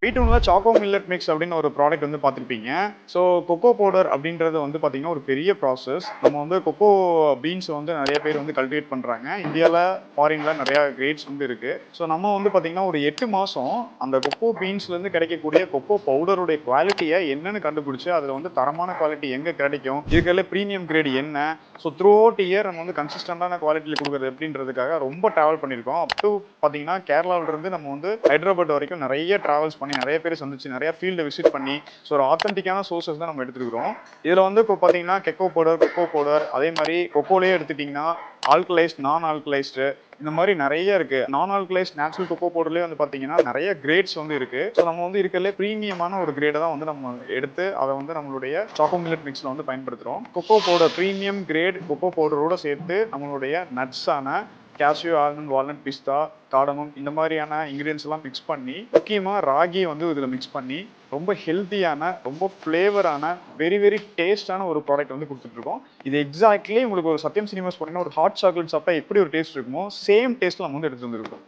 வீட்டுல choco millet mix அப்படின்னு ஒரு ப்ராடக்ட் வந்து பார்த்துருப்பீங்க. ஸோ கொக்கோ பவுடர் அப்படின்றது வந்து பார்த்தீங்கன்னா ஒரு பெரிய ப்ராசஸ். நம்ம வந்து கொக்கோ பீன்ஸ் வந்து நிறைய பேர் வந்து கல்டிவேட் பண்ணுறாங்க. இந்தியாவில் ஃபாரினில் நிறையா கிரேட்ஸ் வந்து இருக்குது. ஸோ நம்ம வந்து பார்த்தீங்கன்னா ஒரு 8 மாதம் அந்த கொக்கோ பீன்ஸ்லேருந்து கிடைக்கக்கூடிய கொக்கோ பவுடருடைய குவாலிட்டியை என்னன்னு கண்டுபிடிச்சி அதில் வந்து தரமான குவாலிட்டி எங்கே கிடைக்கும், இதுக்கெல்ல ப்ரீமியம் கிரேட் என்ன, ஸோ த்ரூ அவுட் இயர் நம்ம வந்து கன்சிஸ்டண்டான குவாலிட்டியில் கொடுக்குறது அப்படின்றதுக்காக ரொம்ப ட்ராவல் பண்ணியிருக்கோம். அப் டு பார்த்தீங்கன்னா கேரளாவிலிருந்து நம்ம வந்து ஹைதராபாத் வரைக்கும் நிறைய ட்ராவல்ஸ் பண்ணி நிறைய பேர் சந்திச்சு நிறைய ஃபீல்டை விசிட் பண்ணி ஸோ ஒரு ஆத்தென்டிக்கான சோர்சஸ் தான் நம்ம எடுத்துருக்கிறோம். இதில் வந்து இப்போ பார்த்தீங்கன்னா கொக்கோ பவுடர் அதே மாதிரி கொக்கோலேயே எடுத்துட்டிங்கன்னா ஆல்கலைஸ்ட் நான் ஆல்கலைஸ்டு இந்த மாதிரி நிறைய இருக்கு. நான் ஆல்கலைஸ்ட் நேச்சுரல் கொக்கோ பவுடர்லேயே வந்து பார்த்தீங்கன்னா நிறைய கிரேட்ஸ் வந்து இருக்கு. ஸோ நம்ம வந்து இருக்கிறதுலே ப்ரீமியமான ஒரு கிரேடை தான் வந்து நம்ம எடுத்து அதை வந்து நம்மளுடைய சாக்கோ மில்லட் மிக்ஸில் வந்து பயன்படுத்துகிறோம். Cocoa powder premium grade cocoa பவுடரோடு சேர்த்து நம்மளுடைய நட்ஸான கேஷ்யூ, ஆல்மண்ட், வால்நட், பிஸ்தா, காடமம் இந்த மாதிரியான இன்கிரீடியன்ஸ் எல்லாம் மிக்ஸ் பண்ணி முக்கியமாக ராகி வந்து இதில் மிக்ஸ் பண்ணி ரொம்ப ஹெல்த்தியான ரொம்ப ஃப்ளேவரான வெரி வெரி டேஸ்டான ஒரு ப்ராடக்ட் வந்து கொடுத்துட்ருக்கோம். இது எக்ஸாக்ட்லி உங்களுக்கு ஒரு சத்யம் சினிமாஸ் போனீங்கன்னா ஒரு ஹாட் சாக்லேட் சாப்பிட்டா எப்படி ஒரு டேஸ்ட் இருக்குமோ சேம் டேஸ்ட்டில் நம்ம வந்து எடுத்து வந்துருக்கோம்.